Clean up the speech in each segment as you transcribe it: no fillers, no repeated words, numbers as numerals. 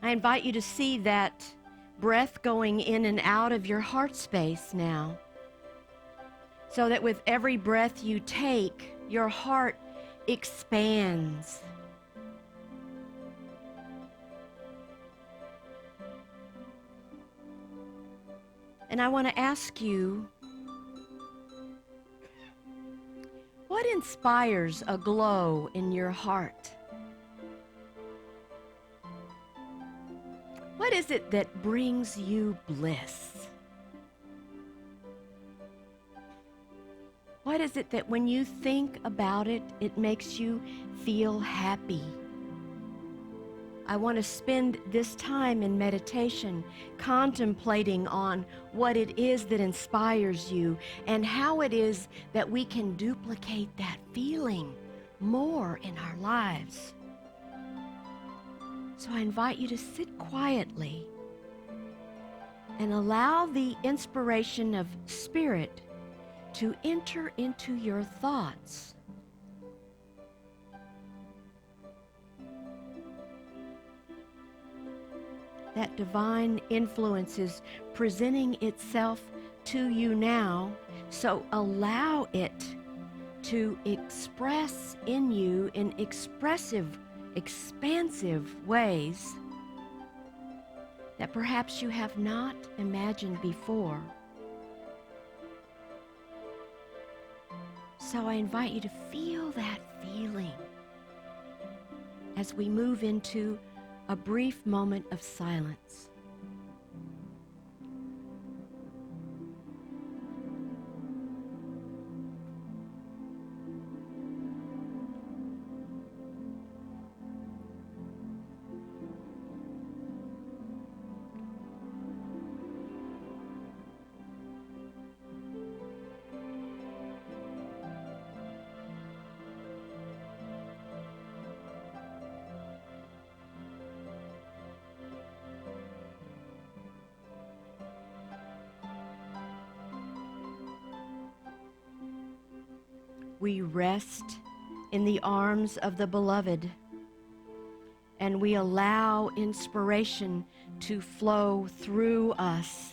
I invite you to see that breath going in and out of your heart space now, so that with every breath you take, your heart expands. And I want to ask you, what inspires a glow in your heart? What is it that brings you bliss? What is it that when you think about it, it makes you feel happy? I want to spend this time in meditation contemplating on what it is that inspires you and how it is that we can duplicate that feeling more in our lives. So I invite you to sit quietly and allow the inspiration of Spirit to enter into your thoughts. That divine influence is presenting itself to you now, so allow it to express in you in expressive, expansive ways that perhaps you have not imagined before. So I invite you to feel that feeling as we move into a brief moment of silence. We rest in the arms of the Beloved, and we allow inspiration to flow through us.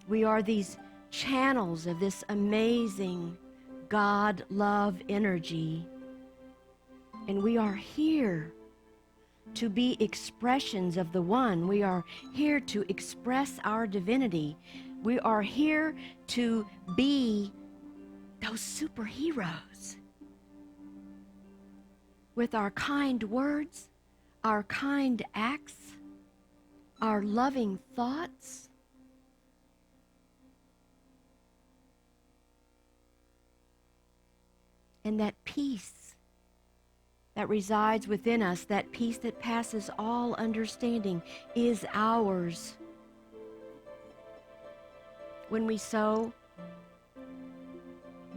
We are these channels of this amazing God love energy, and we are here to be expressions of the One. We are here to express our divinity. We are here to be those superheroes with our kind words, our kind acts, our loving thoughts. And that peace that resides within us, that peace that passes all understanding, is ours when we so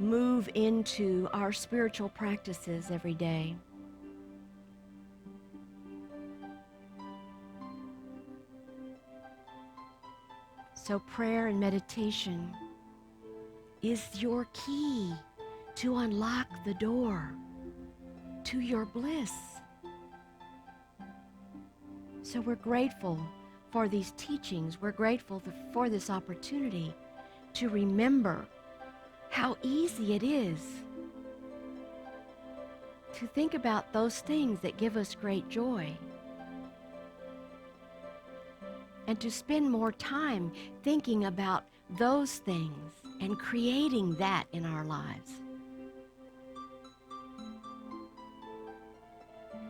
move into our spiritual practices every day. So prayer and meditation is your key to unlock the door to your bliss. So we're grateful for these teachings. We're grateful for this opportunity to remember how easy it is to think about those things that give us great joy, and to spend more time thinking about those things and creating that in our lives.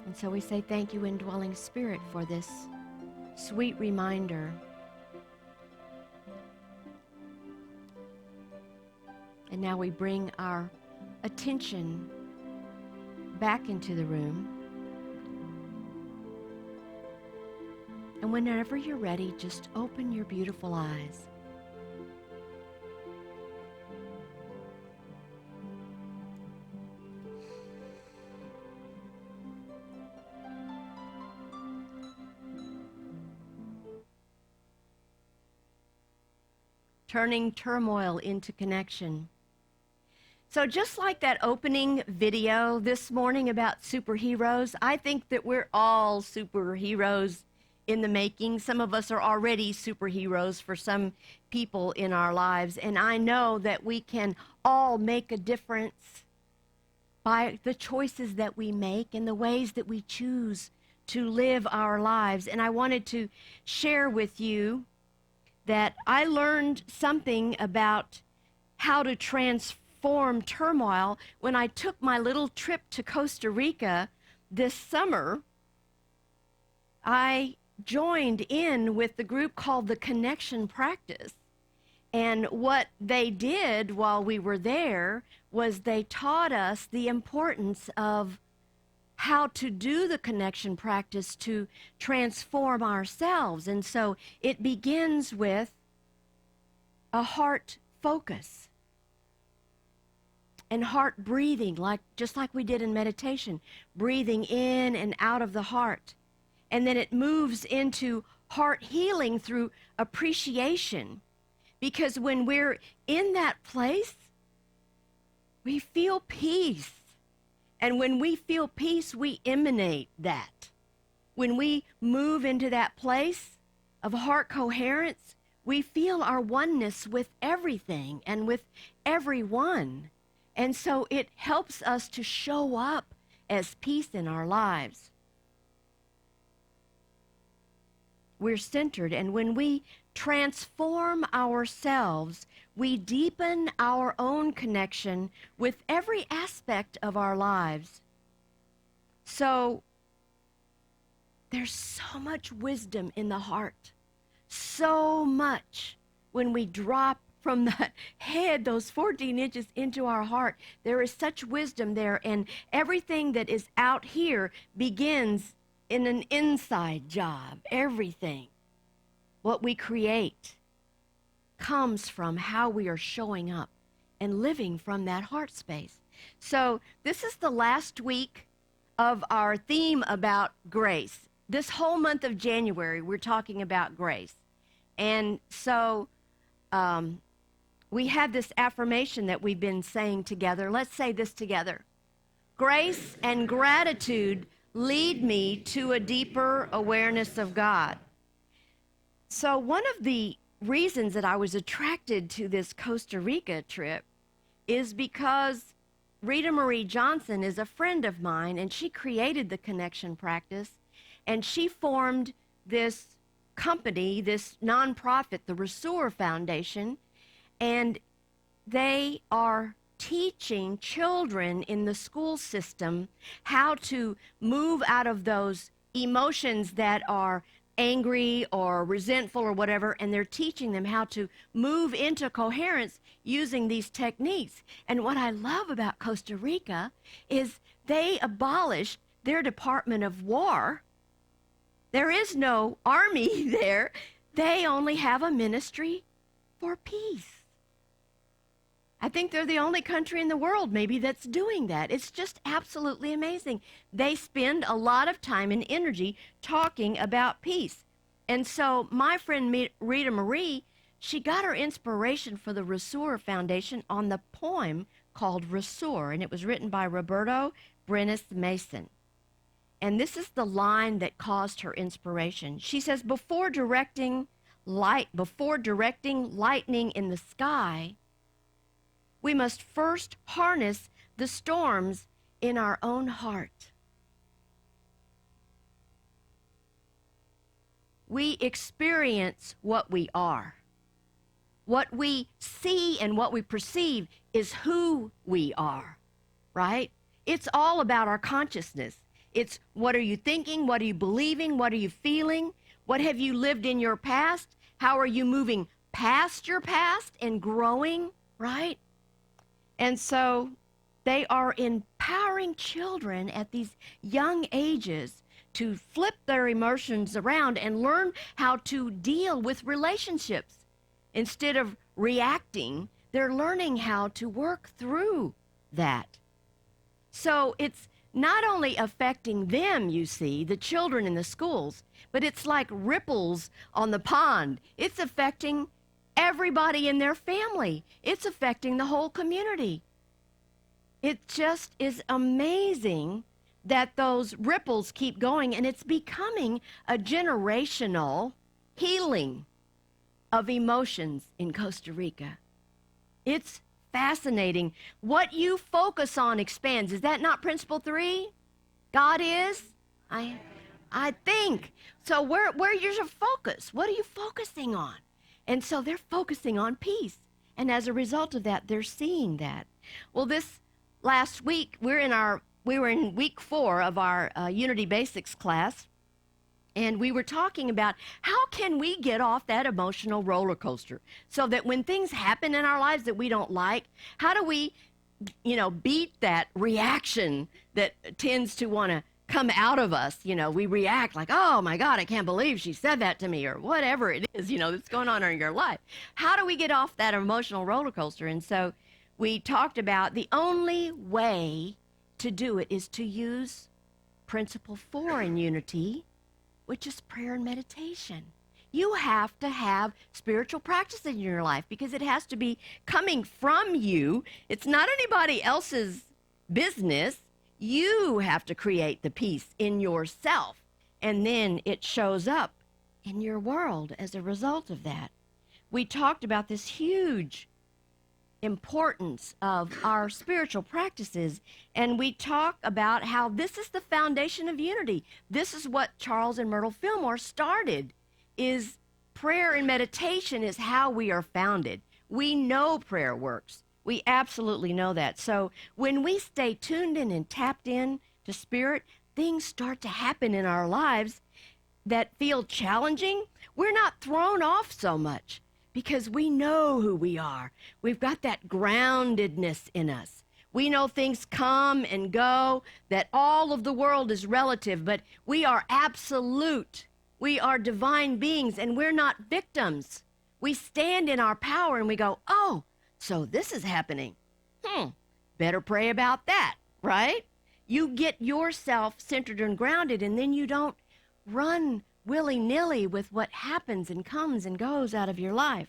And so we say thank you, Indwelling Spirit, for this sweet reminder. And now we bring our attention back into the room. And whenever you're ready, just open your beautiful eyes. Turning turmoil into connection. So just like that opening video this morning about superheroes, I think that we're all superheroes in the making. Some of us are already superheroes for some people in our lives, and I know that we can all make a difference by the choices that we make and the ways that we choose to live our lives. And I wanted to share with you that I learned something about how to transform turmoil when I took my little trip to Costa Rica this summer. I joined in with the group called the Connection Practice. And what they did while we were there was they taught us the importance of how to do the connection practice to transform ourselves. And so it begins with a heart focus and heart breathing, just like we did in meditation, breathing in and out of the heart. And then it moves into heart healing through appreciation. Because when we're in that place, we feel peace. And when we feel peace, we emanate that. When we move into that place of heart coherence, we feel our oneness with everything and with everyone. And so it helps us to show up as peace in our lives. We're centered, and when we transform ourselves, we deepen our own connection with every aspect of our lives. So there's so much wisdom in the heart, so much. When we drop from the head, those 14 inches into our heart, there is such wisdom there, and everything that is out here begins in an inside job. Everything, what we create, comes from how we are showing up and living from that heart space. So this is the last week of our theme about grace. This whole month of January, we're talking about grace. And so we have this affirmation that we've been saying together. Let's say this together. Grace and gratitude lead me to a deeper awareness of God. So one of the reasons that I was attracted to this Costa Rica trip is because Rita Marie Johnson is a friend of mine, and she created the connection practice, and she formed this company, this nonprofit, the Resur Foundation, and they are teaching children in the school system how to move out of those emotions that are angry or resentful or whatever, and they're teaching them how to move into coherence using these techniques. And what I love about Costa Rica is they abolished their Department of War. There is no army there. They only have a ministry for peace. I think they're the only country in the world maybe that's doing that. It's just absolutely amazing. They spend a lot of time and energy talking about peace. And so my friend Rita Marie, she got her inspiration for the Resur Foundation on the poem called Resur, and it was written by Roberto Brenes Mason. And this is the line that caused her inspiration. She says, before directing lightning in the sky, we must first harness the storms in our own heart. We experience what we are. What we see and what we perceive is who we are, right? It's all about our consciousness. It's what are you thinking? What are you believing? What are you feeling? What have you lived in your past? How are you moving past your past and growing, right? And so they are empowering children at these young ages to flip their emotions around and learn how to deal with relationships. Instead of reacting, they're learning how to work through that. So it's not only affecting them, you see, the children in the schools, but it's like ripples on the pond. It's affecting everybody in their family. It's affecting the whole community. It just is amazing that those ripples keep going, and it's becoming a generational healing of emotions in Costa Rica. It's fascinating. What you focus on expands. Is that not principle 3? God is? I think. So where's your focus? What are you focusing on? And so they're focusing on peace. And as a result of that, they're seeing that. Well, this last week, we were in week 4 of our Unity Basics class, and we were talking about how can we get off that emotional roller coaster so that when things happen in our lives that we don't like, how do we, beat that reaction that tends to want to come out of us? We react like, oh my God, I can't believe she said that to me, or whatever it is, that's going on in your life. How do we get off that emotional roller coaster? And so we talked about the only way to do it is to use principle 4 in unity, which is prayer and meditation. You have to have spiritual practice in your life because it has to be coming from you. It's not anybody else's business. You have to create the peace in yourself, and then it shows up in your world as a result of that. We talked about this huge importance of our spiritual practices, and we talk about how this is the foundation of unity. This is what Charles and Myrtle Fillmore started, is prayer and meditation is how we are founded. We know prayer works. We absolutely know that. So when we stay tuned in and tapped in to spirit, things start to happen in our lives that feel challenging. We're not thrown off so much because we know who we are. We've got that groundedness in us. We know things come and go, that all of the world is relative, but we are absolute. We are divine beings, and we're not victims. We stand in our power and we go, oh, so this is happening. Better pray about that, right? You get yourself centered and grounded, and then you don't run willy-nilly with what happens and comes and goes out of your life.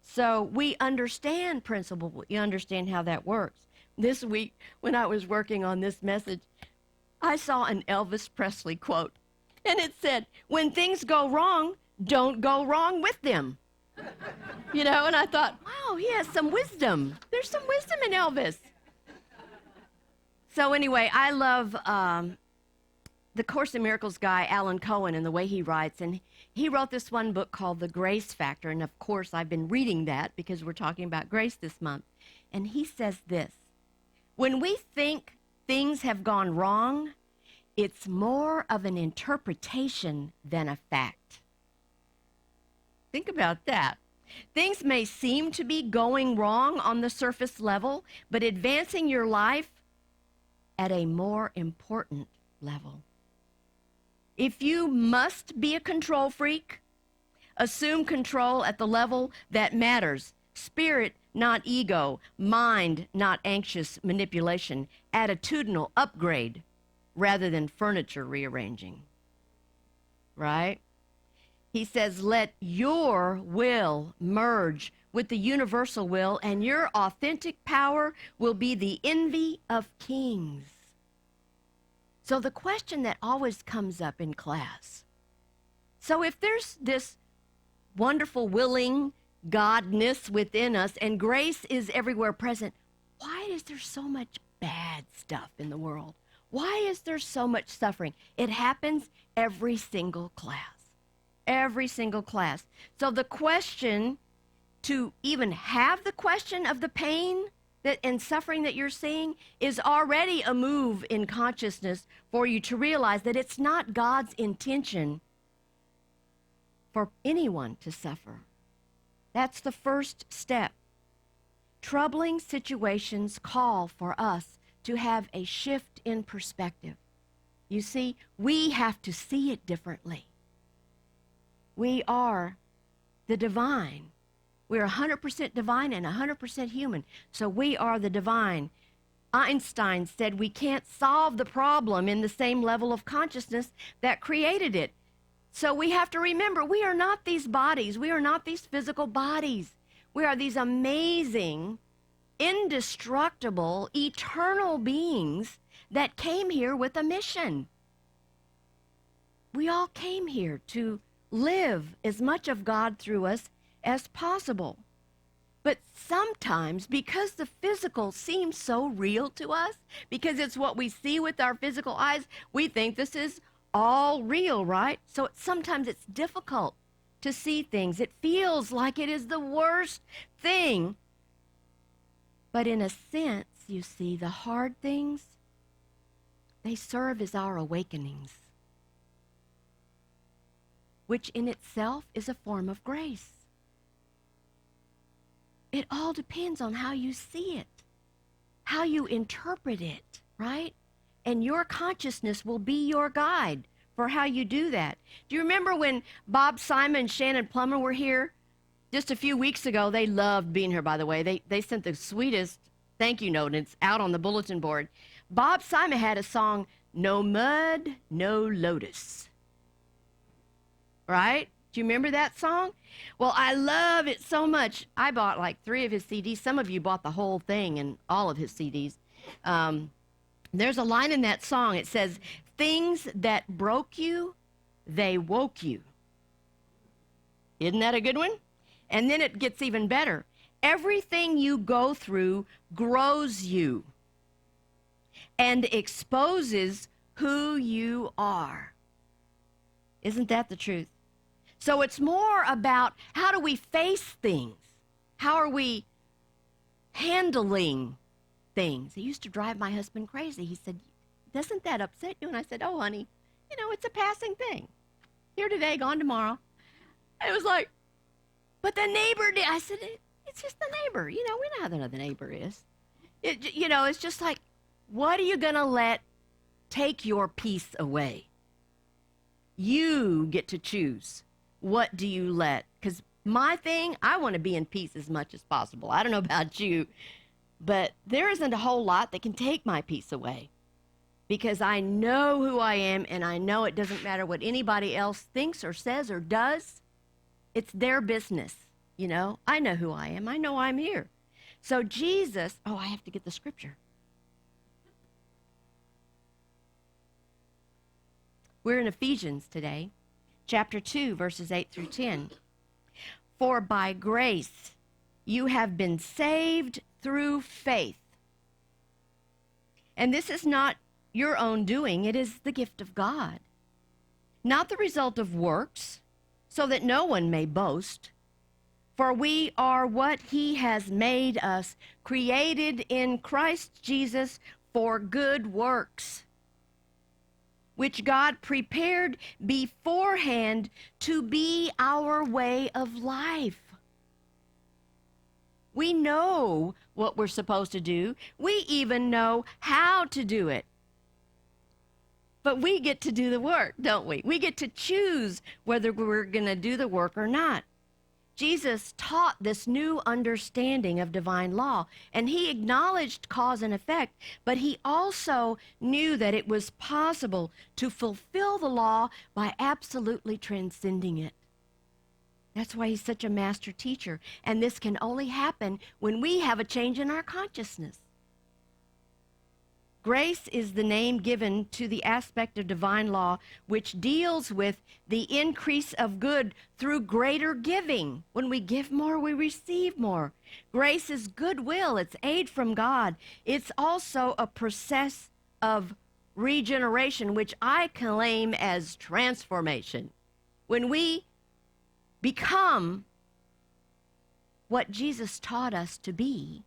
So we understand principle. You understand how that works. This week, when I was working on this message, I saw an Elvis Presley quote, and it said, when things go wrong, don't go wrong with them. And I thought, wow, he has some wisdom. There's some wisdom in Elvis. So anyway, I love the Course in Miracles guy, Alan Cohen, and the way he writes. And he wrote this one book called The Grace Factor. And of course, I've been reading that because we're talking about grace this month. And he says this: when we think things have gone wrong, it's more of an interpretation than a fact. Think about that. Things may seem to be going wrong on the surface level, but advancing your life at a more important level. If you must be a control freak, assume control at the level that matters. Spirit, not ego. Mind, not anxious manipulation. Attitudinal upgrade rather than furniture rearranging. Right? He says, let your will merge with the universal will, and your authentic power will be the envy of kings. So the question that always comes up in class, so if there's this wonderful willing godness within us and grace is everywhere present, why is there so much bad stuff in the world? Why is there so much suffering? It happens every single class. Every single class. So the question, to even have the question of the pain and suffering that you're seeing, is already a move in consciousness for you to realize that it's not God's intention for anyone to suffer. That's the first step. Troubling situations call for us to have a shift in perspective. You see, we have to see it differently. We are the divine. We're 100% divine and 100% human. So we are the divine. Einstein said we can't solve the problem in the same level of consciousness that created it. So we have to remember, we are not these bodies. We are not these physical bodies. We are these amazing indestructible, eternal beings that came here with a mission. We all came here to live as much of God through us as possible. But sometimes, because the physical seems so real to us, because it's what we see with our physical eyes, we think this is all real, right? So sometimes it's difficult to see things. It feels like it is the worst thing. But in a sense, you see, the hard things, they serve as our awakenings, which in itself is a form of grace. It all depends on how you see it, how you interpret it, right? And your consciousness will be your guide for how you do that. Do you remember when Bob Simon and Shannon Plummer were here just a few weeks ago? They loved being here, by the way. They sent the sweetest thank you note, and it's out on the bulletin board. Bob Simon had a song, No Mud, No Lotus. Right? Do you remember that song? Well, I love it so much. I bought like 3 of his CDs. Some of you bought the whole thing and all of his CDs. There's a line in that song. It says, things that broke you, they woke you. Isn't that a good one? And then it gets even better. Everything you go through grows you and exposes who you are. Isn't that the truth? So it's more about how do we face things? How are we handling things? It used to drive my husband crazy. He said, doesn't that upset you? And I said, oh, honey, it's a passing thing. Here today, gone tomorrow. And it was like, but the neighbor did. I said, it's just the neighbor. We know how the neighbor is. It's just like, what are you going to let take your peace away? You get to choose. What do you let? Because my thing, I want to be in peace as much as possible. I don't know about you, but there isn't a whole lot that can take my peace away because I know who I am, and I know it doesn't matter what anybody else thinks or says or does. It's their business, I know who I am. I know I'm here. So Jesus, I have to get the scripture. We're in Ephesians today. Chapter 2, verses 8 through 10. For by grace you have been saved through faith. And this is not your own doing, it is the gift of God. Not the result of works, so that no one may boast. For we are what he has made us, created in Christ Jesus for good works, which God prepared beforehand to be our way of life. We know what we're supposed to do. We even know how to do it. But we get to do the work, don't we? We get to choose whether we're going to do the work or not. Jesus taught this new understanding of divine law, and he acknowledged cause and effect, but he also knew that it was possible to fulfill the law by absolutely transcending it. That's why he's such a master teacher, and this can only happen when we have a change in our consciousness. Grace is the name given to the aspect of divine law which deals with the increase of good through greater giving. When we give more, we receive more. Grace is goodwill. It's aid from God. It's also a process of regeneration, which I claim as transformation. When we become what Jesus taught us to be,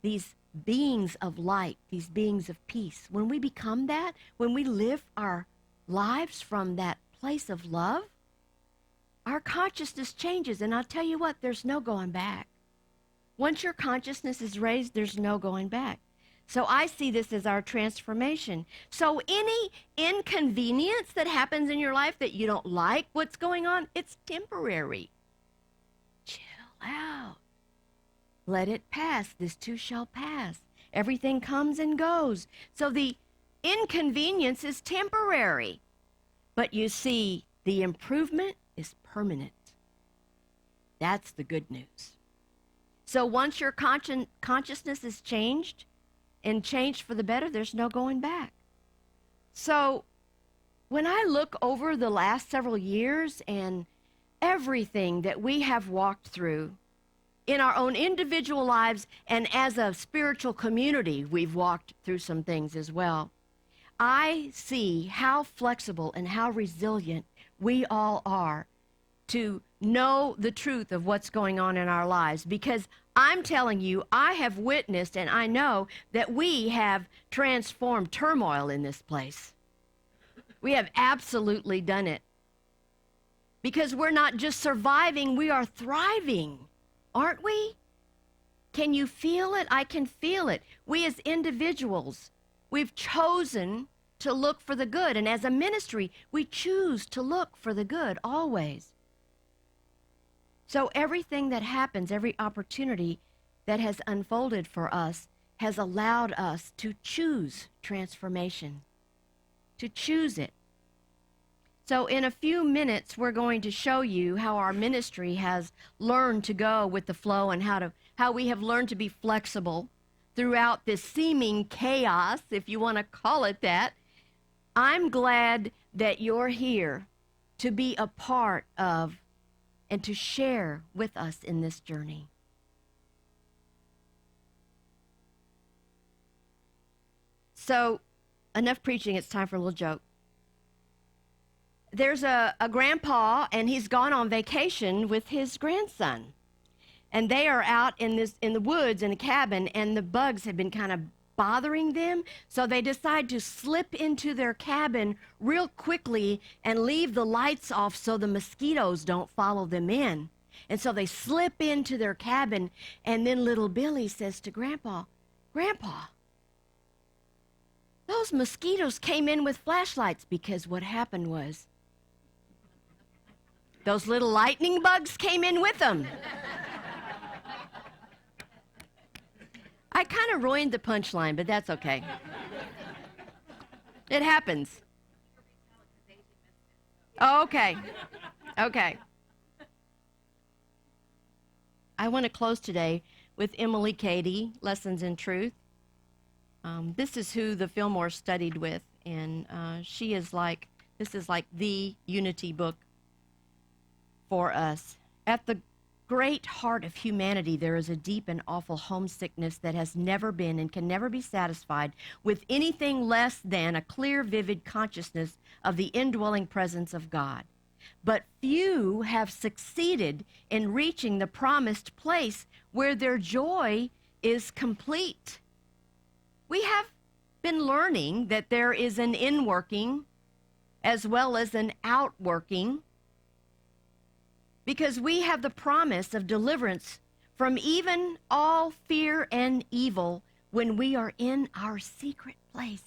these beings of light, these beings of peace, when we become that, when we live our lives from that place of love, our consciousness changes. And I'll tell you what, there's no going back. Once your consciousness is raised, there's no going back. So I see this as our transformation. So any inconvenience that happens in your life that you don't like what's going on, it's temporary. Chill out. Let it pass. This too shall pass. Everything comes and goes. So the inconvenience is temporary. But you see, the improvement is permanent. That's the good news. So once your consciousness is changed and changed for the better, there's no going back. So when I look over the last several years and everything that we have walked through in our own individual lives, and as a spiritual community, we've walked through some things as well. I see how flexible and how resilient we all are to know the truth of what's going on in our lives, because I'm telling you, I have witnessed and I know that we have transformed Turmoil in this place. We have absolutely done it. Because we're not just surviving, we are thriving, aren't we? Can you feel it? I can feel it. We as individuals, we've chosen to look for the good. And as a ministry, we choose to look for the good always. So everything that happens, every opportunity that has unfolded for us has allowed us to choose transformation, to choose it. So in a few minutes, we're going to show you how our ministry has learned to go with the flow and how we have learned to be flexible throughout this seeming chaos, if you want to call it that. I'm glad that you're here to be a part of and to share with us in this journey. So, enough preaching, it's time for a little joke. There's a grandpa, and he's gone on vacation with his grandson. And they are out in the woods in a cabin, and the bugs have been kind of bothering them. So they decide to slip into their cabin real quickly and leave the lights off so the mosquitoes don't follow them in. And so they slip into their cabin, and then little Billy says to Grandpa, "Grandpa, those mosquitoes came in with flashlights," because what happened was those little lightning bugs came in with them. I kind of ruined the punchline, but that's okay. It happens. Oh, okay. Okay. I want to close today with Emily Cady, Lessons in Truth. This is who the Fillmore studied with, and this is like the unity book for us. At the great heart of humanity, there is a deep and awful homesickness that has never been and can never be satisfied with anything less than a clear, vivid consciousness of the indwelling presence of God. But few have succeeded in reaching the promised place where their joy is complete. We have been learning that there is an inworking as well as an outworking, because we have the promise of deliverance from even all fear and evil when we are in our secret place.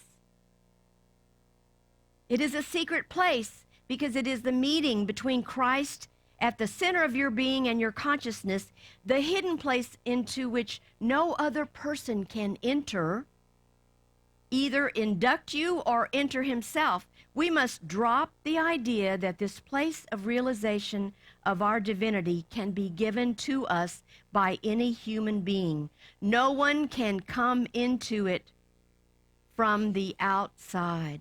It is a secret place because it is the meeting between Christ at the center of your being and your consciousness, the hidden place into which no other person can enter, either induct you or enter himself. We must drop the idea that this place of realization of our divinity can be given to us by any human being. No one can come into it from the outside.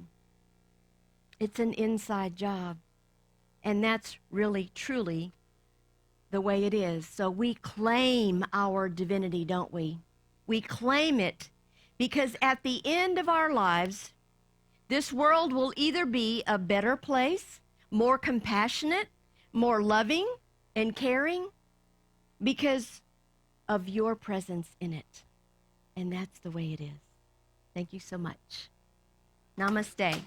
It's an inside job. And that's really, truly the way it is. So we claim our divinity, don't we? We claim it because at the end of our lives, this world will either be a better place, more compassionate, more loving and caring because of your presence in it. And that's the way it is. Thank you so much. Namaste.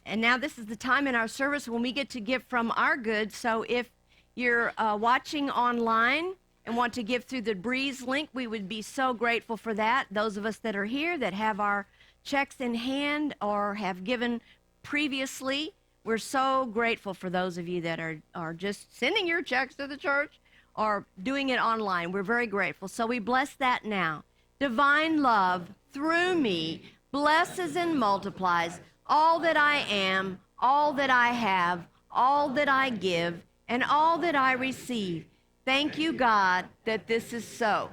And now this is the time in our service when we get to give from our goods. So if you're watching online and want to give through the Breeze link, we would be so grateful for that. Those of us that are here that have our checks in hand or have given previously, we're so grateful for those of you that are just sending your checks to the church or doing it online. We're very grateful. So we bless that now. Divine love through me blesses and multiplies all that I am, all that I have, all that I give, and all that I receive. Thank you, God, that this is so.